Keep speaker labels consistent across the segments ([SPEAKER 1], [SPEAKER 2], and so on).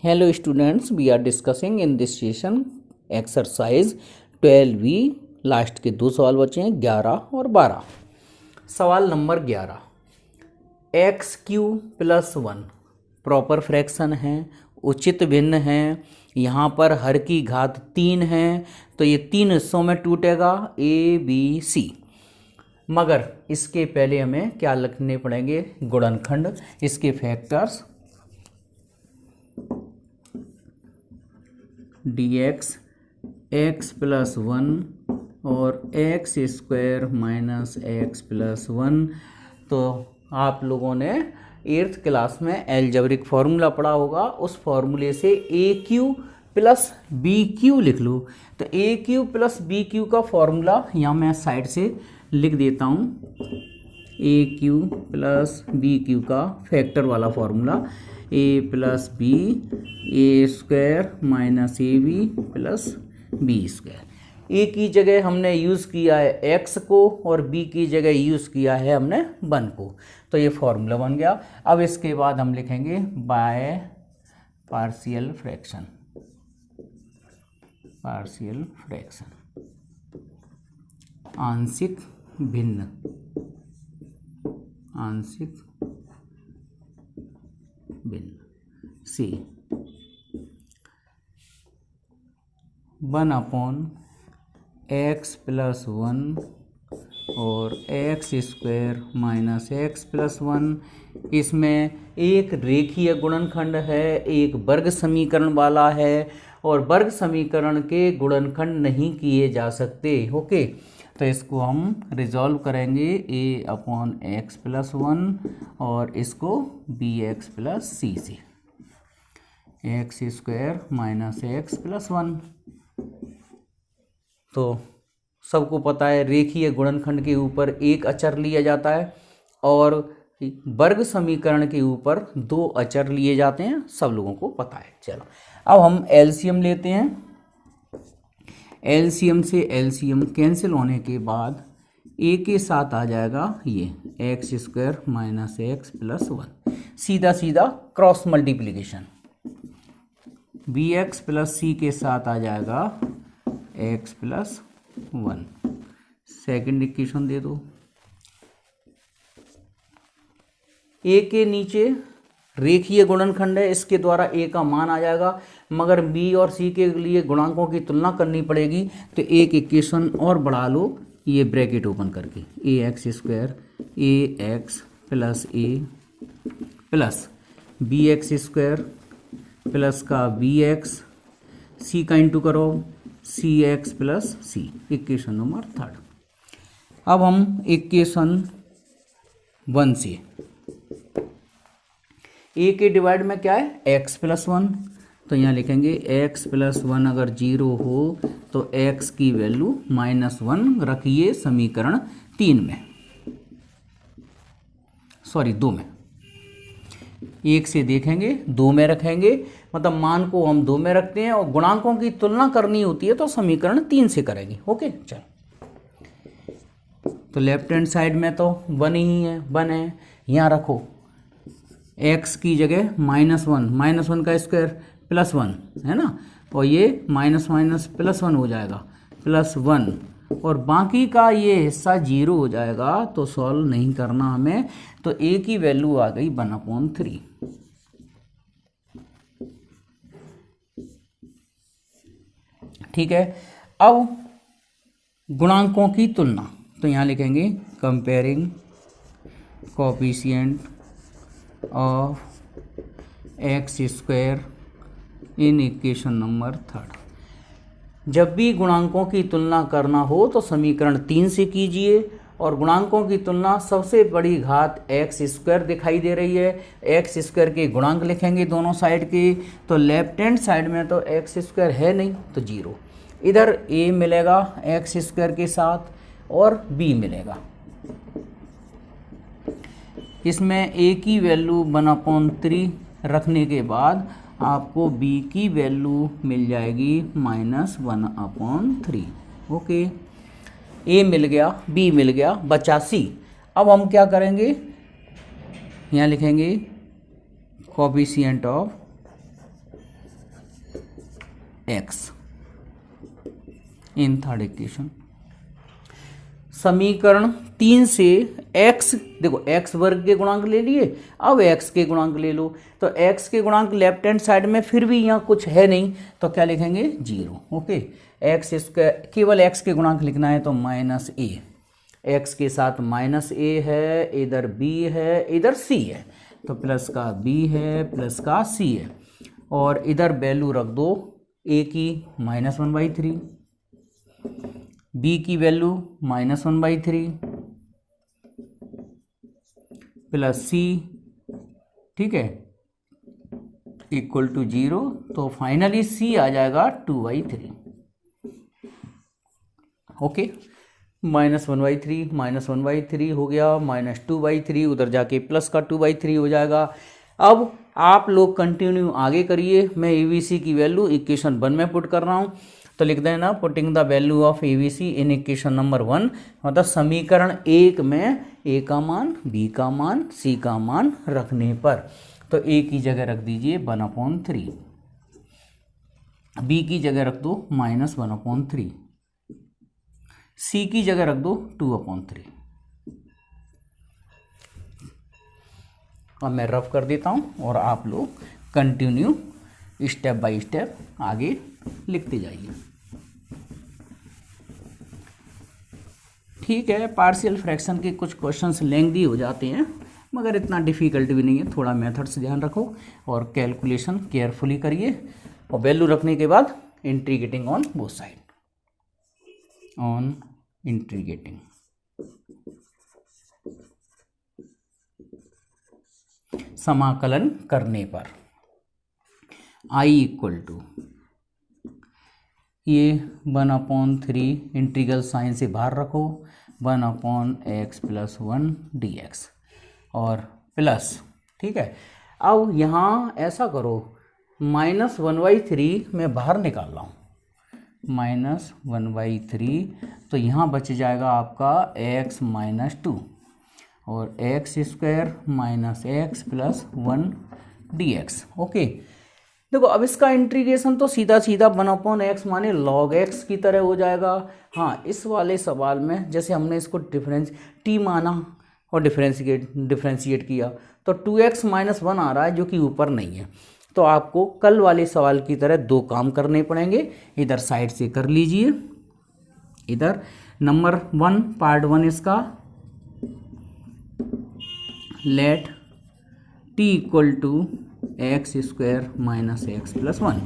[SPEAKER 1] Hello students, we are discussing in this session exercise 12V। Last के दो सवाल बचे हैं 11 और 12। सवाल number 11, x Q plus 1 proper fraction है, उचित भिन्न है, यहाँ पर हर की घात 3 है तो ये 3 हिस्सों में टूटेगा ए बी सी। मगर इसके पहले हमें क्या लिखने पड़ेंगे, गुणनखंड, इसके फैक्टर्स dx x प्लस 1 और x square minus X plus 1। तो आप लोगों ने 8th क्लास में एल्जेब्रिक फार्मूला पढ़ा होगा, उस फार्मूले से A cube plus B cube लिख लो। तो A cube plus B cube का फार्मूला यहाँ मैं साइड से लिख देता हूँ, A cube plus B cube का फैक्टर वाला formula, A plus B A square minus A B plus B square. A की जगह हमने यूज़ किया है एक्स को और बी की जगह यूज़ किया है हमने 1 को, तो ये फार्मूला बन गया। अब इसके बाद हम लिखेंगे by partial fraction, partial fraction आंशिक भिन्न, आंशिक भिन्न सी 1 एक्स प्लस 1 और x square minus X plus 1। इसमें एक रेखीय गुणनखंड है, एक वर्ग समीकरण वाला है, और वर्ग समीकरण के गुणनखंड नहीं किए जा सकते। ओके, तो इसको हम रिजॉल्व करेंगे ए अपॉन एक्स प्लस 1 और इसको बी एक्स प्लस सी से, x square minus X plus 1। तो सबको पता है रेखीय गुणनखंड के ऊपर एक अचर लिया जाता है और वर्ग समीकरण के ऊपर 2 अचर लिए जाते हैं, सब लोगों को पता है। चलो अब हम एलसीएम लेते हैं। एलसीएम से एलसीएम कैंसिल होने के बाद ए के साथ आ जाएगा ये X square minus X plus 1, सीधा सीधा cross multiplication. B X plus C के साथ आ जाएगा एक्स प्लस 1। सेकेंड इक्वेशन दे दो, ए के नीचे रेखीय गुणनखंड है, इसके द्वारा ए का मान आ जाएगा, मगर बी और सी के लिए गुणांकों की तुलना करनी पड़ेगी। तो एक इक्वेशन और बढ़ा लो, ये ब्रैकेट ओपन करके A X square A X plus A plus B X square plus का बी एक्स, सी का इंटू करो C X plus C, equation number 3। अब हम इक्वेशन 1 से ए के डिवाइड में क्या है एक्स प्लस 1, तो यहाँ लिखेंगे एक्स प्लस 1 अगर 0 हो तो एक्स की वैल्यू -1 रखिए समीकरण 3 में, सॉरी 2 में। 1 से देखेंगे 2 में रखेंगे, मतलब मान को हम 2 में रखते हैं और गुणांकों की तुलना करनी होती है तो समीकरण 3 से करेंगे। ओके, चलो तो लेफ्ट हैंड साइड में तो 1 ही है, 1 है, यहाँ रखो x की जगह -1 का स्क्वायर प्लस 1 है ना, और ये माइनस माइनस प्लस 1 हो जाएगा प्लस 1, और बाकी का ये हिस्सा 0 हो जाएगा। तो सॉल्व नहीं करना हमें, तो a की वैल्यू आ गई 1/3। ठीक है, अब गुणांकों की तुलना, तो यहाँ लिखेंगे comparing coefficient of x square in equation number 3। जब भी गुणांकों की तुलना करना हो तो समीकरण 3 से कीजिए, और गुणांकों की तुलना सबसे बड़ी घात एक्स स्क्वायर दिखाई दे रही है, एक्स स्क्वायर के गुणांक लिखेंगे दोनों साइड के। तो लेफ्ट हैंड साइड में तो एक्स स्क्वायर है नहीं तो 0, इधर ए मिलेगा एक्स स्क्वायर के साथ और बी मिलेगा। इसमें ए की वैल्यू 1/3 रखने के बाद आपको बी की वैल्यू मिल जाएगी -1/3। ओके, ए मिल गया, बी मिल गया, बचा सी। अब हम क्या करेंगे, यहाँ लिखेंगे coefficient of x in third equation. समीकरण 3 से x, देखो x वर्ग के गुणांक ले लिए, अब x के गुणांक ले लो। तो x के गुणांक लेफ्ट हैंड साइड में फिर भी यहाँ कुछ है नहीं, तो क्या लिखेंगे 0। ओके, x स्क्वायर, केवल x के गुणांक लिखना है तो माइनस a, x के साथ माइनस a है, इधर b है, इधर c है, तो प्लस का b है, प्लस का c है, और इधर वैल्यू रख दो a की -1/3, b की वैल्यू -1/3 प्लस c, ठीक है, इक्वल टू 0। तो फाइनली c आ जाएगा 2/3। ओके, -1/3 हो गया, -2/3, उधर जाके प्लस का 2/3 हो जाएगा। अब आप लोग कंटिन्यू आगे करिए, मैं ABC की वैल्यू इक्वेशन 1 में पुट कर रहा हूँ। तो लिख देना putting the value of ABC in equation number 1, मतलब समीकरण 1 में A का मान, B का मान, C का मान रखने पर। तो A की जगह रख दीजिए 1/3, B की जगह रख दो -1/3, C की जगह रख दो 2/3। अब मैं रफ कर देता हूँ और आप लोग कंटिन्यू स्टेप बाय स्टेप आगे लिखते जाइए। ठीक है, पार्शियल फ्रैक्शन के कुछ क्वेश्चंस लेंथी हो जाते हैं, मगर इतना डिफिकल्ट भी नहीं है। थोड़ा मेथड से ध्यान रखो और कैलकुलेशन केयरफुली करिए, और वैल्यू रखने के बाद integrating on both side, on integrating. समाकलन करने पर I इक्वल टू ये 1/3 इंटीग्रल साइन से बाहर रखो, 1/x + 1 dx और प्लस, ठीक है। अब यहाँ ऐसा करो, -1/3 मैं बाहर निकाल रहा हूँ, -1/3, तो यहाँ बच जाएगा आपका x - 2 और x² - x + 1 dx। ओके, देखो अब इसका इंटीग्रेशन तो सीधा सीधा 1/x माने log x की तरह हो जाएगा। हाँ, इस वाले सवाल में जैसे हमने इसको t माना और डिफरेंशिएट किया, तो 2x - 1 आ रहा है जो कि ऊपर नहीं है। तो आपको कल वाले सवाल की तरह 2 काम करने पड़ेंगे। इधर साइड से कर लीजिए, इधर नंबर 1 पार्ट 1 इसका, let t equal to x² - x + 1,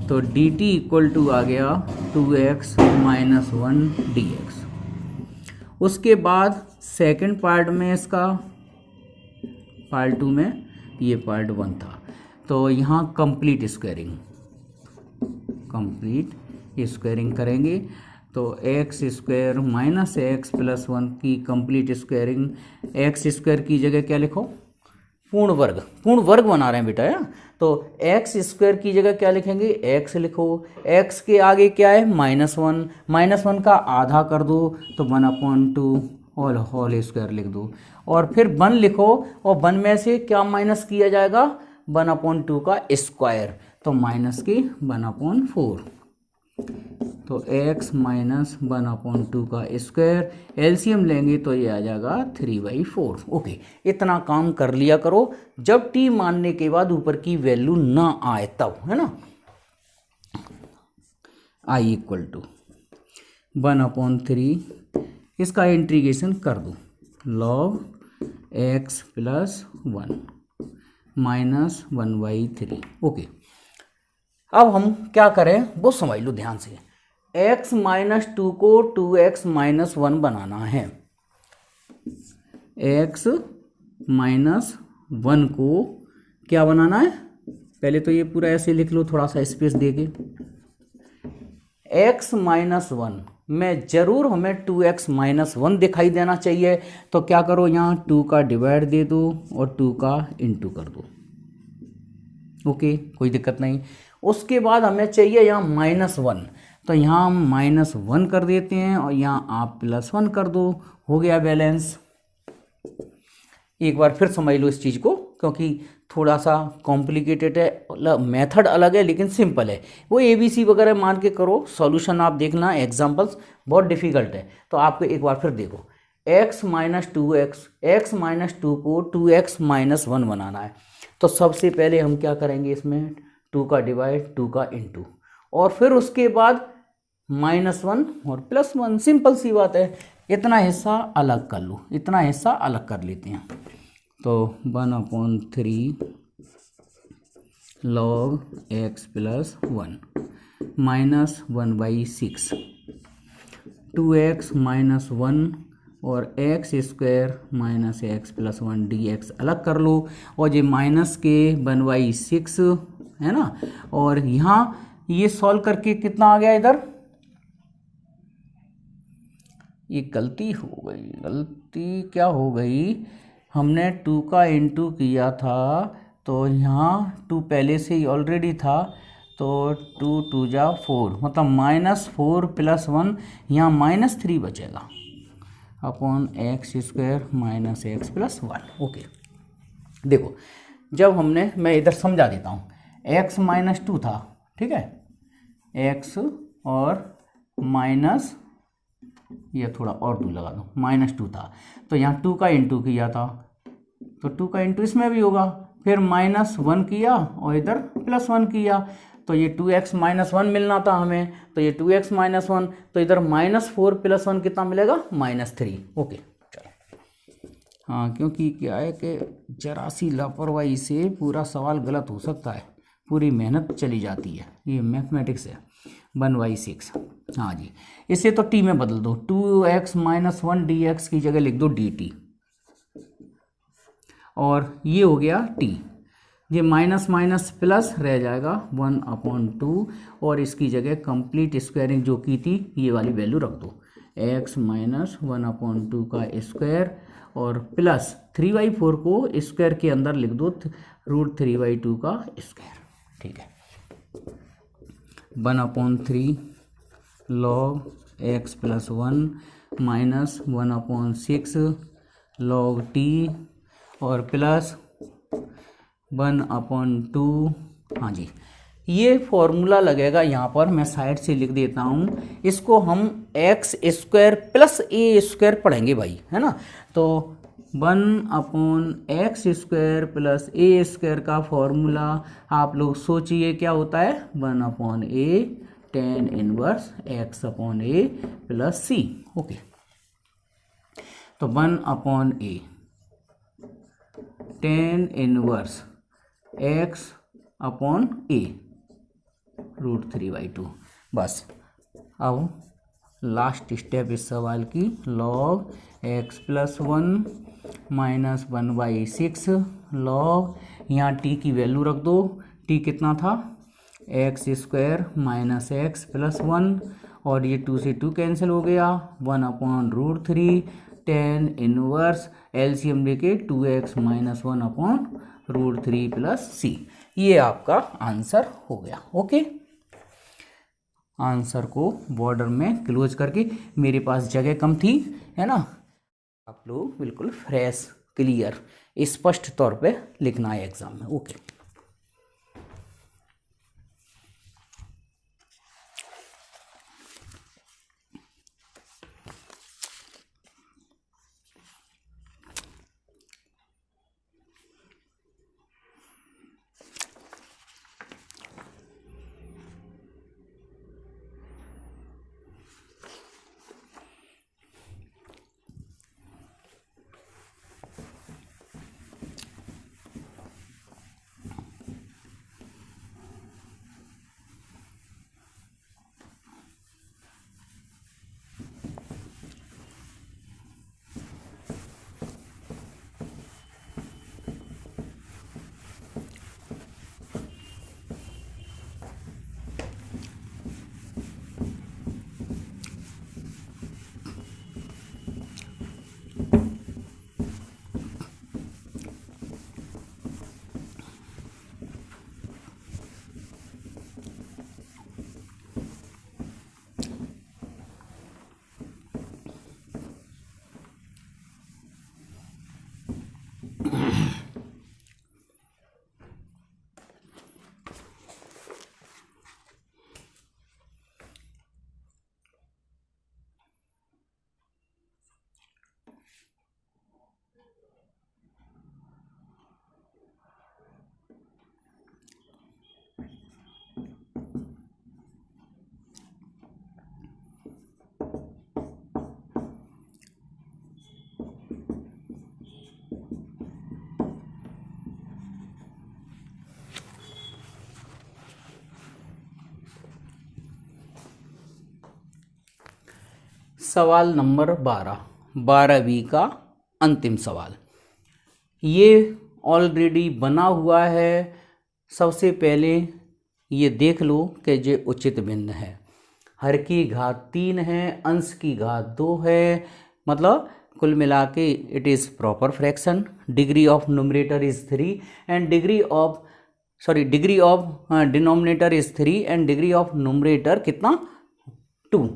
[SPEAKER 1] तो dt इक्वल टू आ गया 2x - 1 dx। उसके बाद सेकंड पार्ट में इसका, पार्ट 2 में ये पार्ट 1 था, तो यहाँ कंप्लीट स्क्वायरिंग करेंगे। तो x² - x + 1 की कंप्लीट स्क्वायरिंग, x² की जगह क्या लिखो, पूर्ण वर्ग बना रहे हैं बेटा यार। तो x² की जगह क्या लिखेंगे, x लिखो, x के आगे क्या है -1, -1 का आधा कर दो तो 1/2 होल स्क्वायर लिख दो, और फिर 1 लिखो, और 1 में से क्या माइनस किया जाएगा, 1/2 का स्क्वायर, तो माइनस की 1/4, तो x - 1/2 का स्क्वायर, एलसीएम लेंगे तो ये आ जाएगा 3/4। ओके, इतना काम कर लिया करो, जब t मानने के बाद ऊपर की वैल्यू ना आए तब, है ना। I इक्वल टू 1/3, इसका इंटीग्रेशन कर दो, log x + 1 - 1/3। ओके, अब हम क्या करें वो समझ लो ध्यान से। x - 2 को 2x - 1 बनाना है, x - 1 को क्या बनाना है, पहले तो ये पूरा ऐसे लिख लो, थोड़ा सा स्पेस देके। x - 1 में जरूर हमें 2x - 1 दिखाई देना चाहिए, तो क्या करो, यहाँ 2 का डिवाइड दे दो और 2 का इंटू कर दो। ओके, कोई दिक्कत नहीं। उसके बाद हमें चाहिए यहाँ -1, तो यहाँ हम -1 कर देते हैं और यहाँ आप +1 कर दो, हो गया बैलेंस। एक बार फिर समझ लो इस चीज़ को, क्योंकि थोड़ा सा कॉम्प्लिकेटेड है, मेथड अलग है लेकिन सिंपल है। वो ABC वगैरह मान के करो, सॉल्यूशन आप देखना, एग्जांपल्स बहुत डिफिकल्ट है। तो आपको एक बार फिर देखो, x minus 2x, x minus 2 को 2x माइनस 1 बनाना है। तो सबसे पहले हम क्या करेंगे, इसमें 2 का डिवाइड, 2 का इंटू, और फिर उसके बाद -1 और +1, सिंपल सी बात है। इतना हिस्सा अलग कर लो, इतना हिस्सा अलग कर लेते हैं। तो 1/3 log x plus 1 minus 1/6, 2x minus 1 और x square minus x plus 1 dx अलग कर लो, और ये माइनस के 1/6 है ना। और यहाँ ये सॉल्व करके कितना आ गया, इधर ये गलती हो गई, गलती क्या हो गई, हमने 2 का इंटू किया था, तो यहाँ 2 पहले से ही ऑलरेडी था, तो 2 2 जा 4, मतलब -4 + 1, यहाँ -3 बचेगा upon x square minus x plus 1। Okay, देखो जब हमने, मैं इधर समझा देता हूँ, x -2 था, ठीक है, x और माइनस, ये थोड़ा और 2 लगा दो, -2 था, तो यहाँ 2 का इंटू किया था, तो 2 का इंटू इसमें भी होगा, फिर -1 किया और इधर +1 किया, तो ये 2x माइनस 1 मिलना था हमें, तो ये 2x माइनस 1, तो इधर -4 + 1 कितना मिलेगा, -3। ओके चलो, हाँ, क्योंकि क्या है कि जरा सी लापरवाही से पूरा सवाल गलत हो सकता है, पूरी मेहनत चली जाती है, ये मैथमेटिक्स है। 1/6, हाँ जी, इसे तो t में बदल दो, 2x माइनस 1 dx की जगह लिख दो dt, और ये हो गया t, ये माइनस माइनस प्लस रह जाएगा 1/2, और इसकी जगह कंप्लीट स्क्वायरिंग जो की थी ये वाली वैल्यू रख दो, x माइनस 1/2 का स्क्वायर, और प्लस 3/4 को स्क्वायर के अंदर लिख दो, √3/2 का स्क्वायर, ठीक है। 1/3 log x plus 1 minus 1/6 log t, और प्लस 1/2, हाँ जी, ये फॉर्मूला लगेगा यहाँ पर, मैं साइड से लिख देता हूँ, इसको हम x square plus a square पढ़ेंगे भाई, है ना। तो 1/x square plus a square का फॉर्मूला आप लोग सोचिए क्या होता है, 1/a tan inverse x/a plus c। Okay, तो 1/a tan इनवर्स x/a √3/2। बस अब लास्ट स्टेप इस सवाल की, log x plus 1 minus 1/6 log, यहाँ t की वैल्यू रख दो, t कितना था, x square minus x plus 1, और ये 2 से 2 कैंसिल हो गया, 1/√3 tan इनवर्स एलसीएम लेके 2x माइनस 1/√3 प्लस c। ये आपका आंसर हो गया। ओके, आंसर को बॉर्डर में क्लोज करके, मेरे पास जगह कम थी, है ना, आप लोग बिल्कुल फ्रेश, क्लियर, स्पष्ट तौर पे लिखना है एग्जाम में। ओके, सवाल नंबर 12वीं का अंतिम सवाल। ये ऑलरेडी बना हुआ है। सबसे पहले ये देख लो कि ये उचित भिन्न है। हर की घात 3 है, अंश की घात 2 है, मतलब कुल मिला के it is proper fraction. Degree of numerator is 3 and degree of denominator is 3 and degree of numerator कितना 2।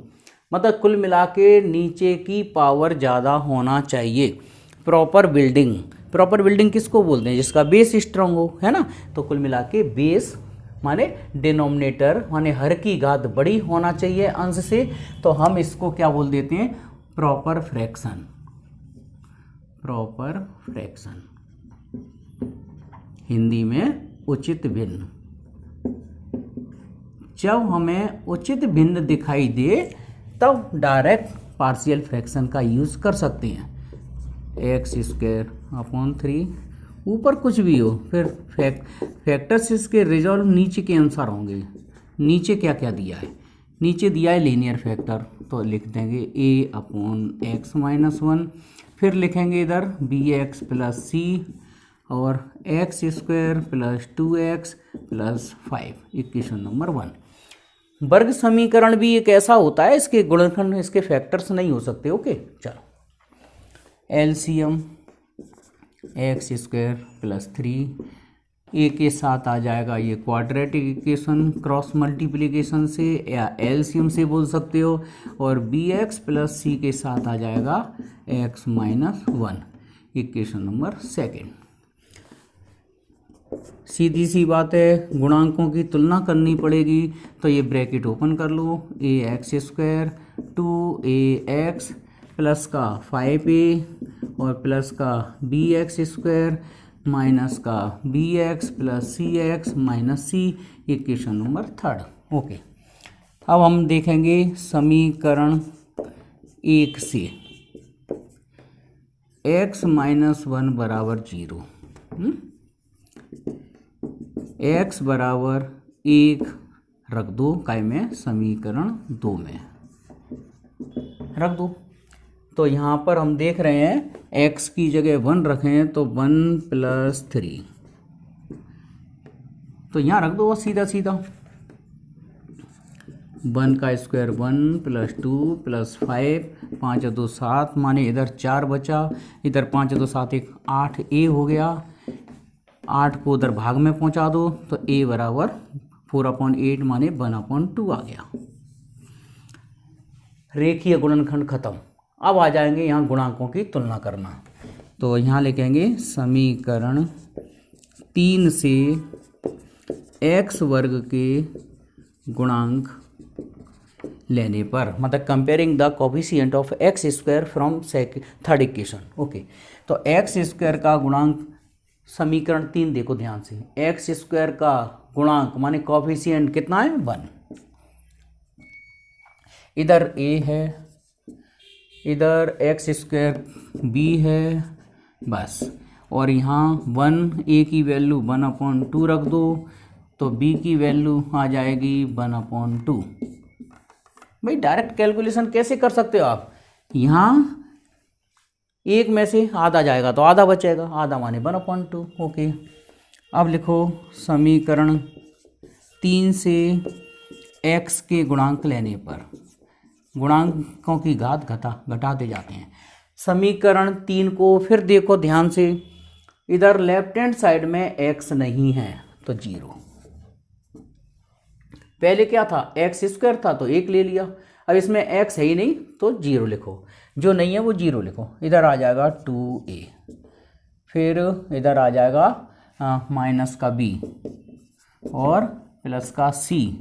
[SPEAKER 1] मतलब कुल मिला के नीचे की पावर ज़्यादा होना चाहिए। प्रॉपर बिल्डिंग किसको बोलते हैं? जिसका बेस स्ट्रांग हो, है ना। तो कुल मिला के बेस माने डिनोमिनेटर माने हर की घात बड़ी होना चाहिए अंश से। तो हम इसको क्या बोल देते हैं? Proper fraction. हिंदी में उचित भिन्न। जब हमें उचित भिन्न दिखाई दे तब डायरेक्ट पार्शियल फ्रैक्शन का यूज कर सकते हैं। x² 3 ऊपर कुछ भी हो, फिर फैक्टर्स इसके रिजॉल्व नीचे के अनुसार होंगे। नीचे क्या क्या दिया है? नीचे दिया है लीनियर फैक्टर, तो लिख देंगे a/x-1। फिर लिखेंगे इधर bx + c और x² + 2x + 5 इक्वेशन नंबर 1। वर्ग समीकरण भी एक ऐसा होता है, इसके गुणनखंड इसके फैक्टर्स नहीं हो सकते। ओके, चलो एलसीएम x² + 3 ए के साथ आ जाएगा ये क्वाड्रेटिक इक्वेशन क्रॉस मल्टीप्लिकेशन से या एलसीएम से बोल सकते हो, और bx + c के साथ आ जाएगा x-1 इक्वेशन नंबर 2। सीधी सी बात है, गुणांकों की तुलना करनी पड़ेगी। तो ये ब्रैकेट ओपन कर लो, ax² 2ax प्लस का 5a और प्लस का bx² माइनस का bx + cx - c equation number 3। Okay, अब हम देखेंगे समीकरण 1 से x-1 = 0, x = 1 रख दो, काय में समीकरण 2 में रख दो। तो यहाँ पर हम देख रहे हैं x की जगह 1 रखें तो 1 + 3, तो यहाँ रख दो सीधा 1 का स्क्वायर 1 + 2 + 5 5 2 7 माने इधर 4 बचा, इधर 5 2 7 1 8 a हो गया। 8 को उधर भाग में पहुँचा दो तो a = 4/8 माने 1/2 आ गया। रेखीय गुणनखंड खत्म। अब आ जाएंगे यहाँ गुणांकों की तुलना करना। तो यहाँ लिखेंगे समीकरण 3 से x² के गुणांक लेने पर, मतलब comparing the coefficient of x² from third equation. Okay, तो x² का गुणांक समीकरण 3 देखो ध्यान से। x² का गुणांक माने कोफिशिएंट कितना है? 1। इधर a है, इधर x² b है बस, और यहाँ 1 a की वैल्यू 1/2 रख दो तो b की वैल्यू आ जाएगी 1/2। भाई डायरेक्ट कैलकुलेशन कैसे कर सकते हो आप? यहाँ एक में से आधा जाएगा तो आधा बचेगा, आधा माने 1/2। ओके, अब लिखो समीकरण 3 से x के गुणांक लेने पर, गुणांकों की घात घटाते जाते हैं। समीकरण 3 को फिर देखो ध्यान से, इधर लेफ्ट हैंड साइड में x नहीं है तो 0। पहले क्या था? x² था तो 1 ले लिया, अब इसमें x है ही नहीं तो 0 लिखो, जो नहीं है वो 0 लिखो। इधर आ जाएगा 2a, फिर इधर आ जाएगा माइनस का b और प्लस का c।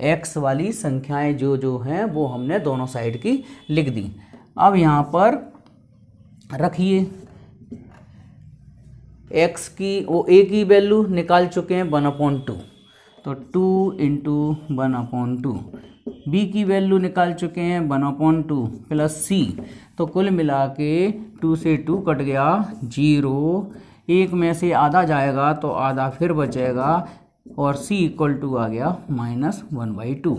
[SPEAKER 1] x वाली संख्याएं जो हैं वो हमने दोनों साइड की लिख दी। अब यहाँ पर रखिए x की a की वैल्यू निकाल चुके हैं 1/2, तो 2 × 1/2। b की वैल्यू निकाल चुके हैं 1/2 प्लस c, तो कुल मिला के 2 से 2 कट गया 0। 1 में से आधा जाएगा तो आधा फिर बचेगा और c = आ गया -1/2।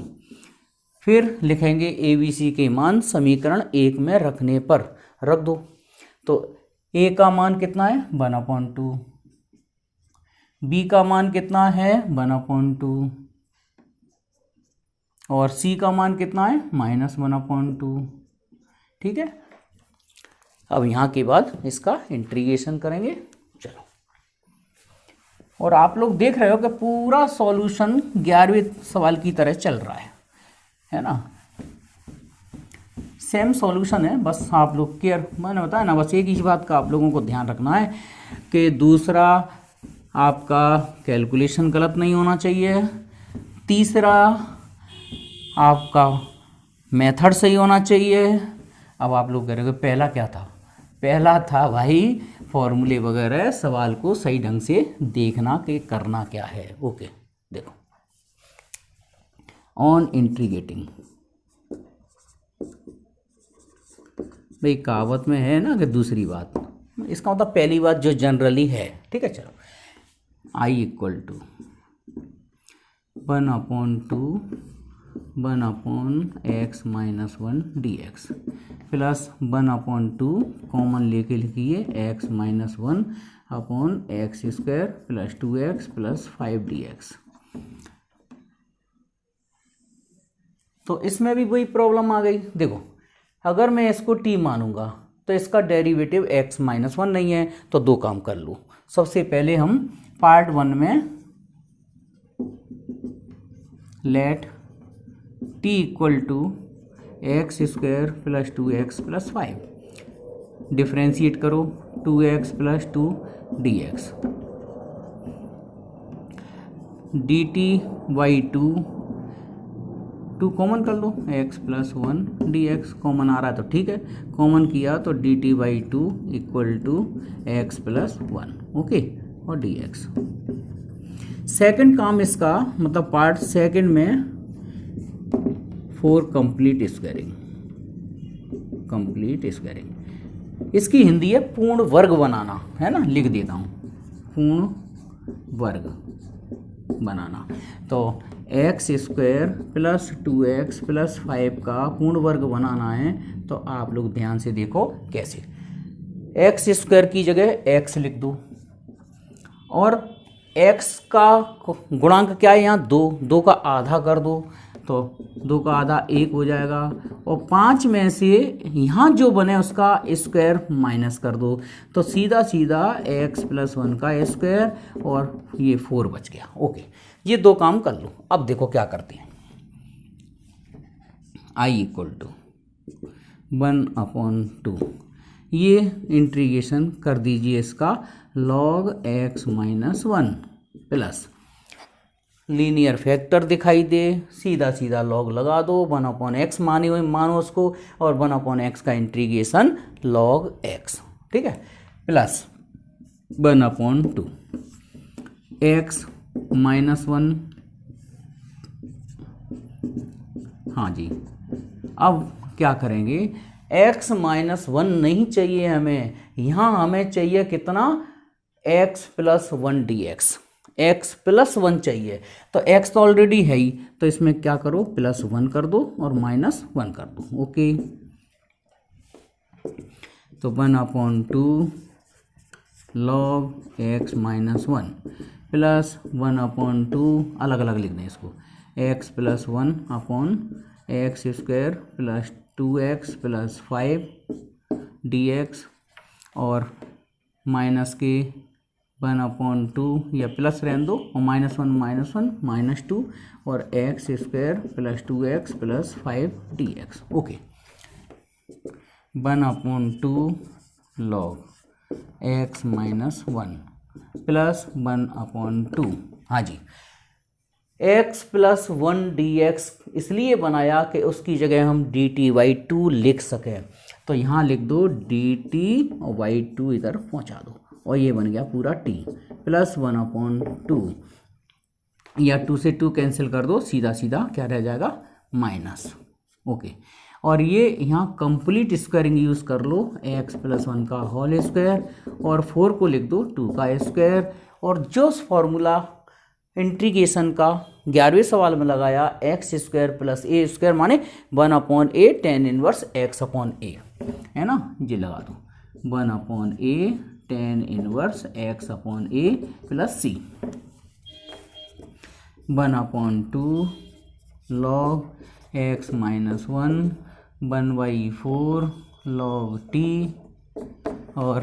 [SPEAKER 1] फिर लिखेंगे ए बी सी के मान समीकरण 1 में रखने पर रख दो। तो ए का मान कितना है 1/2, बी का मान कितना है 1/2 और सी का मान कितना है -1/2। ठीक है, अब यहाँ के बाद इसका इंटीग्रेशन करेंगे। चलो, और आप लोग देख रहे हो कि पूरा सॉल्यूशन 11वें सवाल की तरह चल रहा है ना, सेम सॉल्यूशन है। बस आप लोग केयर, मैंने बताया ना, बस एक ही बात का आप लोगों को ध्यान रखना है कि दूसरा आपका कैलकुलेशन गलत नहीं होना चाहिए, तीसरा आपका मेथड सही होना चाहिए। अब आप लोग कह रहे हो पहला क्या था, पहला था भाई फॉर्मूले वगैरह, सवाल को सही ढंग से देखना कि करना क्या है। ओके, देखो ऑन इंटीग्रेटिंग, भाई कहावत में है ना कि दूसरी बात, इसका मतलब पहली बात जो जनरली है। ठीक है, चलो, I equal to 1/2 1/x - 1 dx plus 1/2 common लेके लिखिए x - 1/x² plus 2x plus 5 dx। तो इसमें भी वही प्रॉब्लम आ गई। देखो, अगर मैं इसको t मानूंगा तो इसका डेरिवेटिव x - 1 नहीं है, तो दो काम कर लूँ। सबसे पहले हम पार्ट 1 में let t equal to x² plus 2x plus 5 differentiate करो 2x plus 2 dx dt by 2 common कर लो, x प्लस 1 dx कॉमन आ रहा है तो ठीक है, कॉमन किया तो dt by 2 equal to x plus 1। Okay, और dx। सेकंड काम इसका मतलब पार्ट सेकंड में फॉर कंप्लीट स्क्वायरिंग, इसकी हिंदी है पूर्ण वर्ग बनाना, है ना, लिख देता हूँ पूर्ण वर्ग बनाना। तो x² प्लस 2x प्लस 5 का पूर्ण वर्ग बनाना है। तो आप लोग ध्यान से देखो कैसे, x² की जगह x लिख दो और x का गुणांक क्या है यहाँ 2 का आधा कर दो, तो 2 का आधा 1 हो जाएगा और 5 में से यहाँ जो बने उसका स्क्वायर माइनस कर दो, तो सीधा सीधा x प्लस 1 का स्क्वायर और ये 4 बच गया। ओके, ये दो काम कर लो। अब देखो क्या करते हैं, I इक्वल टू 1/2, ये इंटीग्रेशन कर दीजिए इसका log x - 1 plus linear factor दिखाई दे, सीधा सीधा लॉग लगा दो, 1/x मानो उसको, और 1/x का इंटीग्रेशन log x, ठीक है, प्लस 1/2 x - 1। हाँ जी, अब क्या करेंगे, x - 1 नहीं चाहिए हमें, यहाँ हमें चाहिए कितना x plus 1 dx, x plus 1 चाहिए। तो x तो ऑलरेडी है ही, तो इसमें क्या करो प्लस 1 कर दो और -1 कर दो। ओके, तो 1/2 log x - 1 प्लस 1/2, अलग अलग लिख दें इसको, x plus 1/x² plus 2x plus 5 dx और माइनस के 1/2 या प्लस रहने दो और -1 -2 और x² plus 2x plus 5 dx। Okay, 1/2 log x - 1 plus 1/2। हाँ जी, x प्लस 1 dx इसलिए बनाया कि उसकी जगह हम dt/2 लिख सकें, तो यहाँ लिख दो dt/2 इधर पहुँचा दो और ये बन गया पूरा t प्लस 1/2 या 2 से 2 कैंसिल कर दो, सीधा सीधा क्या रह जाएगा माइनस। ओके, और ये यहाँ कंप्लीट स्क्वायरिंग यूज़ कर लो, x प्लस 1 का होल स्क्वायर और 4 को लिख दो 2 का स्क्वायर, और जो फॉर्मूला इंटीग्रेशन का 11वें सवाल में लगाया X square plus A square माने 1/a tan inverse x upon A, है ना, ये लगा दो 1/a tan inverse x upon A plus C 1/2 log x minus 1/4 log t और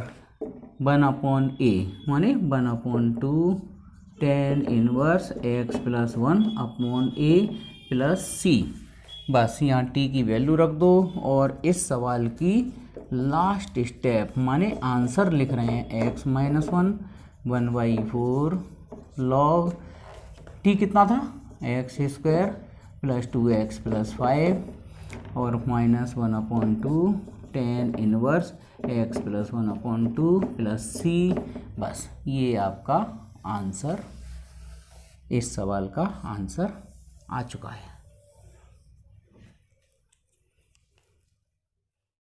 [SPEAKER 1] 1/a माने 1/2 tan inverse x plus 1 upon a plus C. बस यहाँ t की वैल्यू रख दो और इस सवाल की लास्ट स्टेप माने आंसर लिख रहे हैं x माइनस 1/4 log t कितना था x square plus 2x plus 5 और minus 1/2 tan inverse x plus 1/2 plus C. बस ये आपका आंसर, इस सवाल का आंसर आ चुका है।